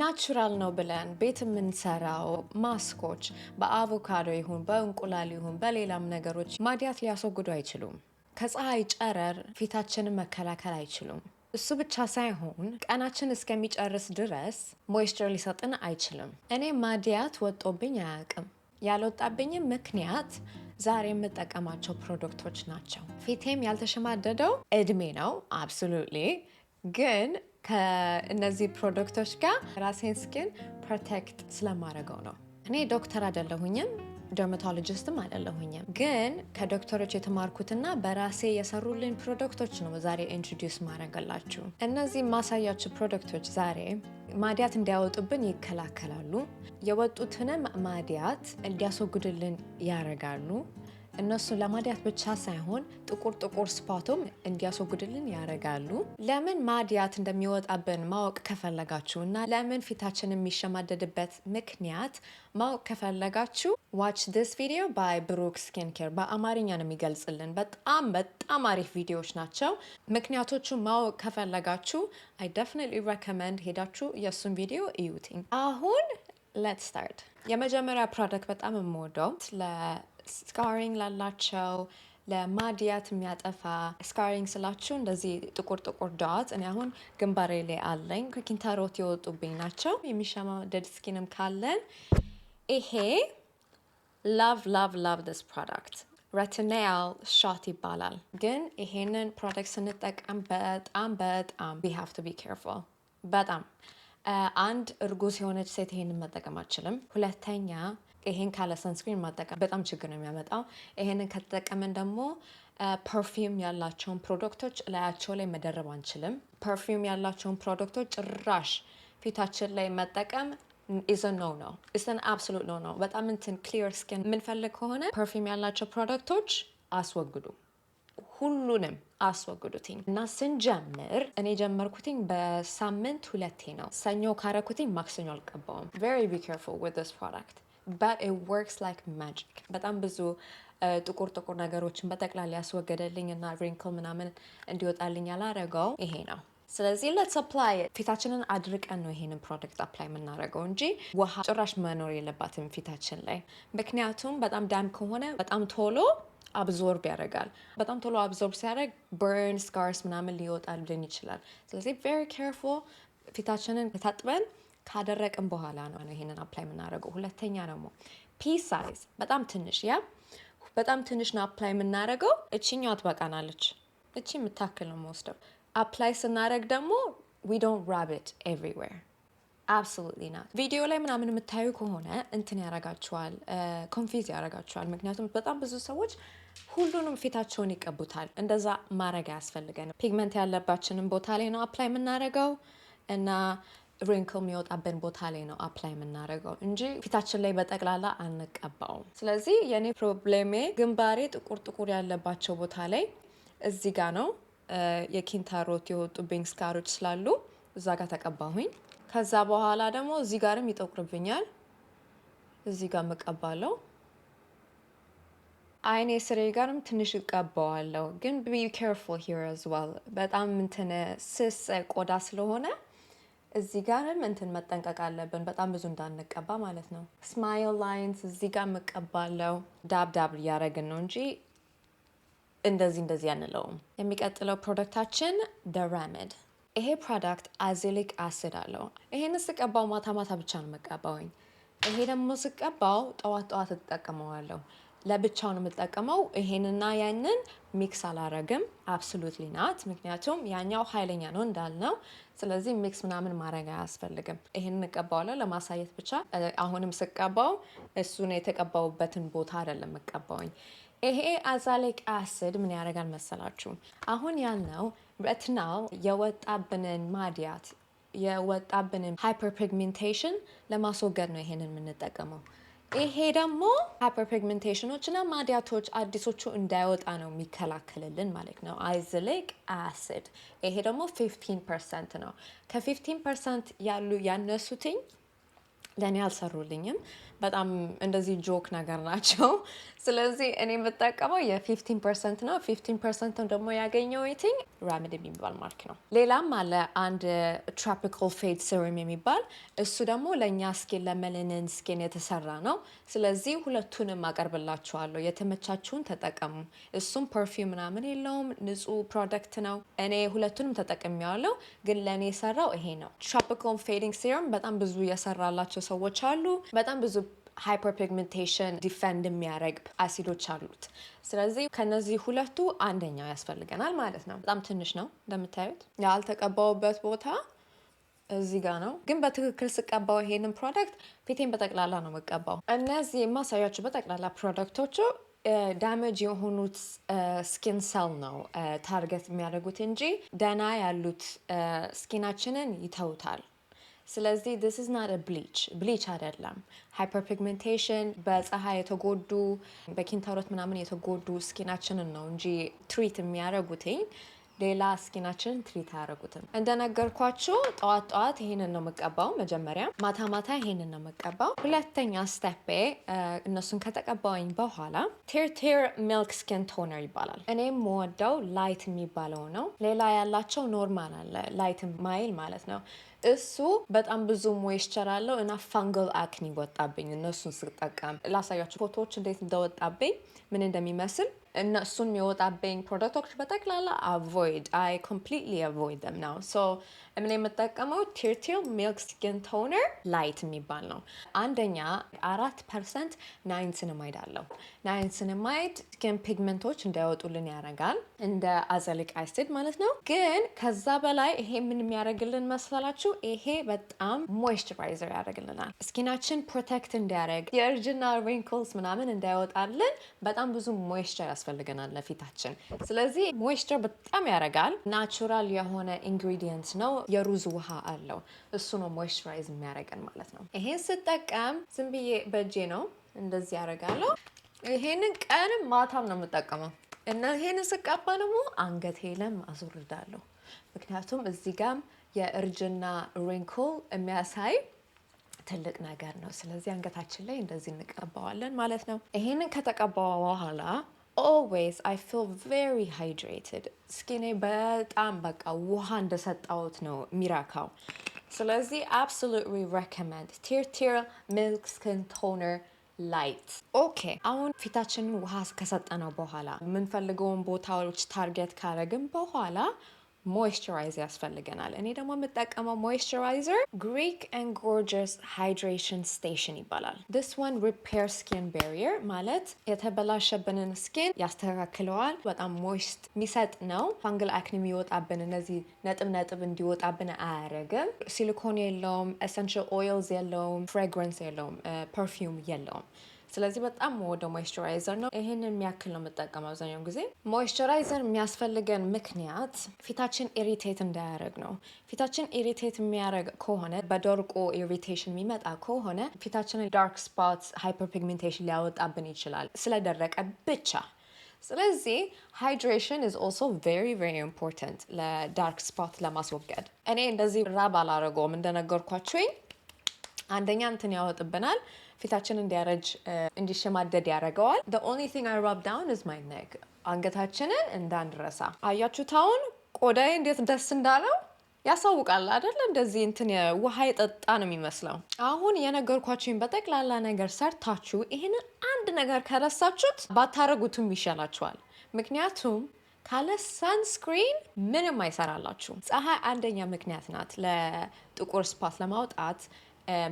ናቹራል ነው ብለን ቤት የምንሰራው ማስኮች በአቮካዶ ይሁን በእንቁላል ይሁን በሌላም ነገሮች ማዲያት ሊያስወግዱ አይችሉም። ከፀሐይ ጨረር ፊታችንን መከላከል አይችሉም። እሱ ብቻ ሳይሆን ቀናችን እስከሚጨርስ ድረስ ሞይስቸር ሊሰጥን አይችልም። እኔ ማዲያት ወጦብኝ አያውቅም። ያልወጣብኝም ምክንያት ዛሬ የምጠቀማቸው ፕሮዳክቶች ናቸው። ፊቴም ያልተሸማደደው እድሜ ነው አብሶሉትሊ። ግን ከእነዚህ ፕሮዳክቶች ጋር ራሴን ስኪን ፕሮቴክት ስለማድረገው ነው። እኔ ዶክተር አይደለሁኝም፣ ደርማቶሎጂስትም አይደለሁኝም። ግን ከዶክተሮች የተማርኩትና በራሴ የሰሩልኝ ፕሮዳክቶች ነው ዛሬ ኢንትሮዲውስ ማድረግላችሁ። እነዚህ ማሳያችሁ ፕሮዳክቶች ዛሬ ማዲያት እንዲያወጡብን ይከላከላሉ። የወጡትንም ማዲያት እንዲያስወግዱልን ያደርጋሉ። እነሱን ለማዲያት ብቻ ሳይሆን ጥቁር ስፖቱም እንዲያስወግዱልን ያደርጋሉ። ለምን ማዲያት እንደሚወጣብን ማወቅ ከፈለጋችሁ እና ለምን ፊታችን የሚሸማደድበት ምክንያት ማወቅ ከፈለጋችሁ ዋች ዲስ ቪዲዮ ባይ ብሩክ ስኪን ኬር። በአማርኛ ነው የሚገልጽልን። በጣም አሪፍ ቪዲዮዎች ናቸው። ምክንያቶቹ ማወቅ ከፈለጋችሁ አይ ደፍኒትሊ ሬኮመንድ ሄዳችሁ የእሱን ቪዲዮ እዩትኝ። አሁን ሌትስ ስታርት። የመጀመሪያ ፕሮዳክት በጣም የምወደው ስካሪንግ ላላቸው ለማዲያት የሚያጠፋ ስካሪንግ ስላችሁ እንደዚህ ጥቁር ዳት እኔ አሁን ግንባሬ ላይ አለኝ። ከኪንታሮት የወጡብኝ ናቸው። የሚሸማደድ ስኪንም ካለን ይሄ ላቭ ዲስ ፕሮዳክት ሬቲናል ሾት ይባላል። ግን ይሄንን ፕሮዳክት ስንጠቀም በጣም we have to be careful። በጣም አንድ እርጉዝ የሆነች ሴት ይሄንን መጠቀም አትችልም። ሁለተኛ ይሄን ካለ ሰንስክሪን ማጠቀም በጣም ችግር ነው የሚያመጣው። ይሄንን ከተጠቀምን ደግሞ ፐርፊውም ያላቸውን ፕሮዳክቶች ላያቸው ላይ መደረብ አንችልም። ፐርፊውም ያላቸውን ፕሮዳክቶች ጭራሽ ፊታችን ላይ መጠቀም is a no. It's an absolute no. በጣም ክሊር ስኪን የምንፈልግ ከሆነ ፐርፊውም ያላቸው ፕሮዳክቶች አስወግዱ፣ ሁሉንም አስወግዱትኝ። እና ስንጀምር እኔ ጀመርኩትኝ በሳምንት 2 ነው። ሰኞ ካረኩትኝ ማክሰኞ አልቀባውም። Very be careful with this product. But it works like magic። በጣም ብዙ ጥቁር ነገሮችን በጠቅላላ ያስወገደልኝ እና ሪንክል ምናምን እንዲወጣልኝ ያላረገው ይሄ ነው። ስለዚህ let's apply it። ፊታችንን አድርቀን ነው ይሄንን ፕሮዳክት አፕላይ የምናደርገው እንጂ ውሃ ጭራሽ መኖር የለባትም ፊታችን ላይ። ምክንያቱም በጣም ዳም ከሆነ በጣም ቶሎ አብዞርብ ያደርጋል። በጣም ቶሎ አብዞርብ ሲያደርግ በርን ስካርስ ምናምን ሊወጣልን ይችላል። ስለዚህ very careful። ፊታችንን ታጥበን ካደረቅን በኋላ ነው ይሄንን አፕላይ የምናደርገው። ሁለተኛ ደግሞ ፒ ሳይዝ በጣም ትንሽ ነው አፕላይ የምናደርገው። እቺኛው ትበቃናለች። እቺ የምታክል ነው የምወስደው። አፕላይ ስናደርግ ደግሞ we don't rub it everywhere። absolutely not። ቪዲዮ ላይ ምናምን የምታዩ ከሆነ ያረጋችኋል፣ ኮንፊዝ ያረጋችኋል። ምክንያቱም በጣም ብዙ ሰዎች ሁሉንም ፊታቸውን ይቀቡታል። እንደዛ ማድረግ አያስፈልገንም። ፒግመንት ያለባችንን ቦታ ላይ ነው አፕላይ የምናደርገው እና ሪንክል የሚወጣብን ቦታ ላይ ነው አፕላይ የምናደርገው እንጂ ፊታችን ላይ በጠቅላላ አንቀባውም። ስለዚህ የኔ ፕሮብሌሜ ግንባሬ ጥቁር ያለባቸው ቦታ ላይ እዚህ ጋር ነው የኪንታሮት የወጡብኝ ስካሮች ስላሉ እዛ ጋር ተቀባሁኝ። ከዛ በኋላ ደግሞ እዚህ ጋርም ይጠቁርብኛል። እዚህ ጋር መቀባለው። አይኔ ስሬ ጋርም ትንሽ እቀባዋለሁ። ግን be careful here as well። በጣም ስስ ቆዳ ስለሆነ እዚህ ጋርም መጠንቀቅ አለብን፣ በጣም ብዙ እንዳንቀባ ማለት ነው። ስማይል ላይንስ እዚህ ጋር መቀባለው። ዳብ እያደረግን ነው እንጂ እንደዚህ አንለውም። የሚቀጥለው ፕሮዳክታችን ደራሜድ። ይሄ ፕሮዳክት አዜሊክ አሲድ አለው። ይሄን ስቀባው ማታ ብቻ ነው መቀባውኝ። ይሄ ደግሞ ስቀባው ጠዋት እጠቀመዋለሁ። ለብቻው ነው የምጠቀመው። ይሄንና ያንን ሚክስ አላረግም። አብሶሉትሊ ናት። ምክንያቱም ያኛው ኃይለኛ ነው እንዳልነው። ስለዚህ ሚክስ ምናምን ማድረግ አያስፈልግም። ይሄንን እቀባዋለሁ ለማሳየት ብቻ። አሁንም ስቀባው እሱን የተቀባውበትን ቦታ አይደለም እቀባውኝ። ይሄ አዛሊክ አሲድ ምን ያደርጋል መሰላችሁ? አሁን ያልነው ሬቲናል የወጣብንን ማዲያት የወጣብንን ሃይፐርፒግሜንቴሽን ለማስወገድ ነው ይሄንን የምንጠቀመው። ይሄ ደግሞ ሃይፐርፒግሜንቴሽኖች እና ማዲያቶች አዲሶቹ እንዳይወጣ ነው የሚከላከልልን ማለት ነው። አዛሊክ አሲድ ይሄ ደግሞ 15% ነው። ከ15% ያነሱትኝ ለእኔ አልሰሩልኝም። በጣም እንደዚህ ጆክ ነገር ናቸው። ስለዚህ እኔ የምጠቀመው የ15% ነው። 15% ደግሞ ያገኘው ቲንግ ራሚድ የሚባል ማርክ ነው። ሌላም አለ አንድ ትሮፒካል ፌድ ሲረም የሚባል እሱ ደግሞ ለእኛ ስኪን ለመልንን ስኪን የተሰራ ነው። ስለዚህ ሁለቱንም አቀርብላችኋለሁ። የተመቻችሁን ተጠቀሙ። እሱም ፐርፊውም ምናምን የለውም፣ ንጹህ ፕሮዳክት ነው። እኔ ሁለቱንም ተጠቅሜዋለሁ፣ ግን ለእኔ የሰራው ይሄ ነው። ትሮፒካል ፌዲንግ ሲረም በጣም ብዙ የሰራላቸው ሰዎች አሉ። በጣም ብዙ ሃይፐርፒግሜንቴሽን ዲፌንድ የሚያደርግ አሲዶች አሉት። ስለዚህ ከነዚህ ሁለቱ አንደኛው ያስፈልገናል ማለት ነው። በጣም ትንሽ ነው እንደምታዩት። ያልተቀባውበት ቦታ እዚህ ጋር ነው፣ ግን በትክክል ስቀባው ይሄንን ፕሮዳክት ፊቴን በጠቅላላ ነው የምቀባው። እነዚህ የማሳያችሁ በጠቅላላ ፕሮዳክቶቹ ዳሜጅ የሆኑት ስኪን ሰል ነው ታርጌት የሚያደርጉት እንጂ ደህና ያሉት ስኪናችንን ይተውታል። ስለዚህ this is not a bleach አይደለም። ሃይፐርፒግሜንቴሽን በፀሐይ የተጎዱ በኪንታሮት ምናምን የተጎዱ ስኪናችንን ነው እንጂ ትሪት የሚያደርጉትኝ ሌላ ስኪናችንን ትሪት አያደርጉትም። እንደነገርኳችሁ ጠዋት ይሄንን ነው የምቀባው መጀመሪያ፣ ማታ ይሄንን ነው የምቀባው። ሁለተኛ ስቴፔ እነሱን ከተቀባውኝ በኋላ ቲር ሚልክ ስኪን ቶነር ይባላል። እኔ የምወደው ላይት የሚባለው ነው። ሌላ ያላቸው ኖርማል አለ፣ ላይት ማይል ማለት ነው። እሱ በጣም ብዙ ሞይስቸር አለው እና ፋንገል አክኒ ወጣብኝ እነሱን ስጠቀም። ላሳያችሁ ፎቶዎች እንዴት እንደወጣብኝ ምን እንደሚመስል። እነሱን የሚወጣብኝ ፕሮዳክቶች በጠቅላላ አይ ኮምፕሊትሊ አቮይድ ደም ናው። ሶ ምን የምጠቀመው ቲር ሚልክ ስኪን ቶነር ላይት የሚባል ነው። አንደኛ 4% ናይንሲናማይድ አለው። ናይንሲናማይድ ስኪን ፒግመንቶች እንዳይወጡልን ያደርጋል፣ እንደ አዘሊክ አሲድ ማለት ነው። ግን ከዛ በላይ ይሄ ምን የሚያደርግልን መስላችሁ? ይሄ በጣም ሞይስቸራይዘር ያደርግልናል። ስኪናችን ፕሮቴክት እንዲያደርግ የእርጅና ሪንክልስ ምናምን እንዳይወጣልን በጣም ብዙ ሞይስቸር ያስፈልገናል ለፊታችን። ስለዚህ ሞይስቸር በጣም ያደርጋል። ናቹራል የሆነ ኢንግሪዲየንት ነው። የሩዝ ውሃ አለው። እሱ ነው ሞይስቸራይዝ የሚያደርገን ማለት ነው። ይሄን ስጠቀም ዝም ብዬ በእጄ ነው እንደዚህ ያደርጋለሁ። ይሄንን ቀንም ማታም ነው የምጠቀመው እና ይሄንን ስቀባ ደግሞ አንገቴ ለም አዞርዳለሁ። ምክንያቱም እዚህ ጋም የእርጅና ሪንክል የሚያሳይ ትልቅ ነገር ነው። ስለዚህ አንገታችን ላይ እንደዚህ እንቀባዋለን ማለት ነው። ይሄንን ከተቀባው በኋላ always I feel very hydrated. ስኪኔ በጣም በቃ ውሃ እንደሰጣሁት ነው የሚራካው። ስለዚህ absolutely recommend ቲር ሚልክ ስኪን ቶነር ላይት። ኦኬ አሁን ፊታችንን ውሃ ከሰጠነው በኋላ የምንፈልገውን ቦታዎች ታርጌት ካረግን በኋላ ሞይስቸራይዝ ያስፈልገናል። እኔ ደግሞ የምጠቀመው ሞይስቸራይዘር ግሪክ ኤንድ ጎርጀስ ሃይድሬሽን ስቴሽን ይባላል። this one repair skin barrier ማለት የተበላሸብንን ስኪን ያስተካክለዋል። በጣም ሞይስት የሚሰጥ ነው። ፋንግል አክኒ የሚወጣብን እነዚህ ነጥብ እንዲወጣብን አያደርግም። ሲሊኮን የለውም፣ ኤሰንሻል ኦይልስ የለውም፣ ፍሬግረንስ የለውም፣ ፐርፊውም የለውም። ስለዚህ በጣም ወደ ሞይስቸራይዘር ነው። ይሄንን የሚያክል ነው የምጠቀመው አብዛኛውን ጊዜ። ሞይስቸራይዘር የሚያስፈልገን ምክንያት ፊታችን ኢሪቴት እንዳያደርግ ነው። ፊታችን ኢሪቴት የሚያደርግ ከሆነ በደርቆ ኢሪቴሽን የሚመጣ ከሆነ ፊታችንን ዳርክ ስፖትስ ሃይፐርፒግሜንቴሽን ሊያወጣብን ይችላል ስለደረቀ ብቻ። ስለዚህ ሃይድሬሽን is also very very important ለዳርክ ስፖት ለማስወገድ። እኔ እንደዚህ ራብ አላረገውም እንደነገርኳችሁኝ። አንደኛ እንትን ያወጥብናል፣ ፊታችን እንዲያረጅ እንዲሸማደድ ያደርገዋል። the only thing I rub down is my neck። አንገታችንን እንዳንረሳ። አያችሁት አሁን ቆዳዬ እንዴት ደስ እንዳለው ያሳውቃል አይደል? እንደዚህ እንትን ውሃ የጠጣ ነው የሚመስለው። አሁን የነገርኳችሁን በጠቅላላ ነገር ሰርታችሁ ይሄንን አንድ ነገር ከረሳችሁት ባታረጉትም ይሻላችኋል። ምክንያቱም ካለ ሰንስክሪን ምንም አይሰራላችሁም። ፀሐይ አንደኛ ምክንያት ናት ለጥቁር ስፓት ለማውጣት፣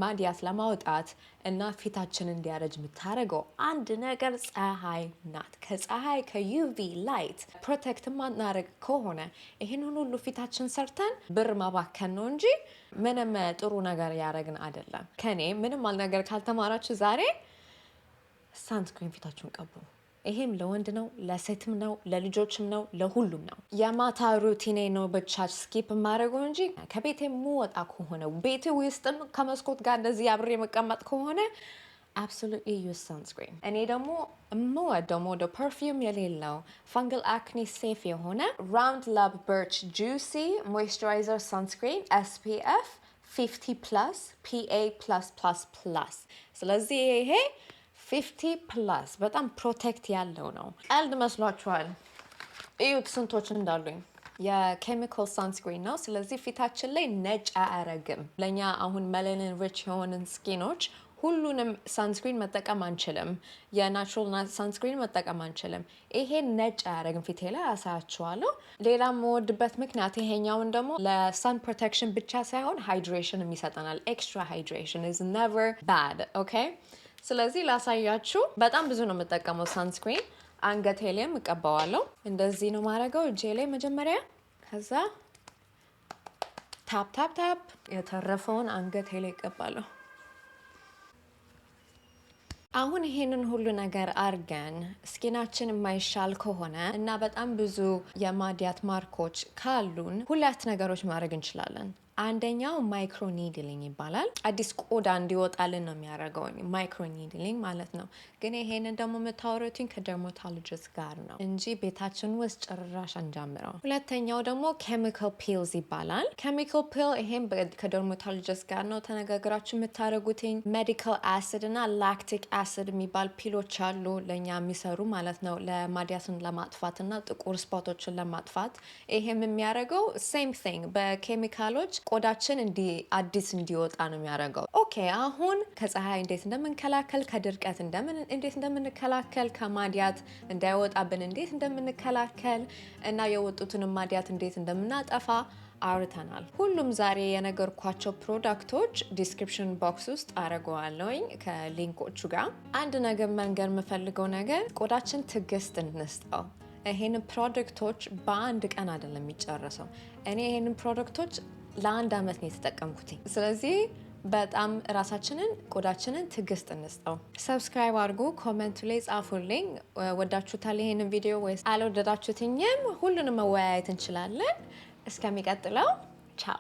ማዲያት ለማውጣት እና ፊታችን እንዲያረጅ የምታደርገው አንድ ነገር ፀሐይ ናት። ከፀሐይ ከዩቪ ላይት ፕሮቴክት ማናደርግ ከሆነ ይህንን ሁሉ ፊታችን ሰርተን ብር ማባከን ነው እንጂ ምንም ጥሩ ነገር ያደረግን አይደለም። ከኔ ምንም ነገር ካልተማራችሁ ዛሬ ሳንስክሪን ፊታችሁን ቀቡ። ይሄም ለወንድ ነው፣ ለሴትም ነው፣ ለልጆችም ነው፣ ለሁሉም ነው። የማታ ሩቲኔ ነው ብቻ ስኪፕ ማድረገው እንጂ ከቤቴ የምወጣ ከሆነ ቤቴ ውስጥም ከመስኮት ጋር እንደዚህ አብሬ መቀመጥ ከሆነ absolutely use sunscreen። እኔ ደግሞ የምወደው ወደ ፐርፊውም የሌለው ፈንገል አክኒ ሴፍ የሆነ Round Lab Birch Juicy Moisturizer Sunscreen SPF 50 ፕላስ PA ፕላስ ፕላስ ፕላስ። ስለዚህ ይሄ 50 ፕላስ በጣም ፕሮቴክት ያለው ነው። ቀልድ መስሏችኋል? እዩት ስንቶች እንዳሉኝ። የኬሚካል ሳንስክሪን ነው። ስለዚህ ፊታችን ላይ ነጭ አያረግም። ለእኛ አሁን ሜላኒን ሪች የሆንን ስኪኖች ሁሉንም ሳንስክሪን መጠቀም አንችልም። የናቹራል ሳንስክሪን መጠቀም አንችልም። ይሄ ነጭ አያረግም ፊቴ ላይ አሳያችኋለሁ። ሌላ የምወድበት ምክንያት ይሄኛውን ደግሞ ለሰን ፕሮቴክሽን ብቻ ሳይሆን ሃይድሬሽንም ይሰጠናል። ኤክስትራ ሃይድሬሽን ኢዝ ኔቨር ባድ። ኦኬ። ስለዚህ ላሳያችሁ። በጣም ብዙ ነው የምጠቀመው ሳንስክሪን። አንገቴ ላይም እቀባዋለሁ። እንደዚህ ነው ማረገው እጄ ላይ መጀመሪያ፣ ከዛ ታፕ ታፕ ታፕ፣ የተረፈውን አንገቴ ላይ እቀባለሁ። አሁን ይሄንን ሁሉ ነገር አርገን ስኪናችን የማይሻል ከሆነ እና በጣም ብዙ የማዲያት ማርኮች ካሉን ሁለት ነገሮች ማድረግ እንችላለን። አንደኛው ማይክሮ ኒድሊንግ ይባላል። አዲስ ቆዳ እንዲወጣልን ነው የሚያደርገው ማይክሮ ኒድሊንግ ማለት ነው። ግን ይሄንን ደግሞ የምታወሩትኝ ከደርማቶሎጂስት ጋር ነው እንጂ ቤታችን ውስጥ ጭራሽ አንጀምረው። ሁለተኛው ደግሞ ኬሚካል ፒልስ ይባላል። ኬሚካል ፒል ይሄም ከደርማቶሎጂስት ጋር ነው ተነጋግራችሁ የምታደርጉትኝ። ሜዲካል አሲድ እና ላክቲክ አሲድ የሚባል ፒሎች አሉ ለእኛ የሚሰሩ ማለት ነው፣ ለማዲያትን ለማጥፋት እና ጥቁር ስፖቶችን ለማጥፋት። ይሄም የሚያደርገው ሴም ቲንግ በኬሚካሎች ቆዳችን አዲስ እንዲወጣ ነው የሚያደርገው። ኦኬ፣ አሁን ከፀሐይ እንዴት እንደምንከላከል፣ ከድርቀት እንዴት እንደምንከላከል፣ ከማዲያት እንዳይወጣብን እንዴት እንደምንከላከል እና የወጡትን ማዲያት እንዴት እንደምናጠፋ አውርተናል። ሁሉም ዛሬ የነገርኳቸው ፕሮዳክቶች ዲስክሪፕሽን ቦክስ ውስጥ አረገዋለሁኝ ከሊንኮቹ ጋር። አንድ ነገር መንገር የምፈልገው ነገር ቆዳችን ትዕግስት እንስጠው። ይሄንን ፕሮዳክቶች በአንድ ቀን አይደለም የሚጨረሰው። እኔ ይሄንን ፕሮዳክቶች ለ1 ዓመት ነው የተጠቀምኩት። ስለዚህ በጣም ራሳችንን ቆዳችንን ትዕግስት እንስጠው። ሰብስክራይብ አድርጉ፣ ኮሜንቱ ላይ ጻፉልኝ። ወዳችሁታል ይሄንን ቪዲዮ ወይስ አልወደዳችሁትኝም? ሁሉንም መወያየት እንችላለን። እስከሚቀጥለው ቻው።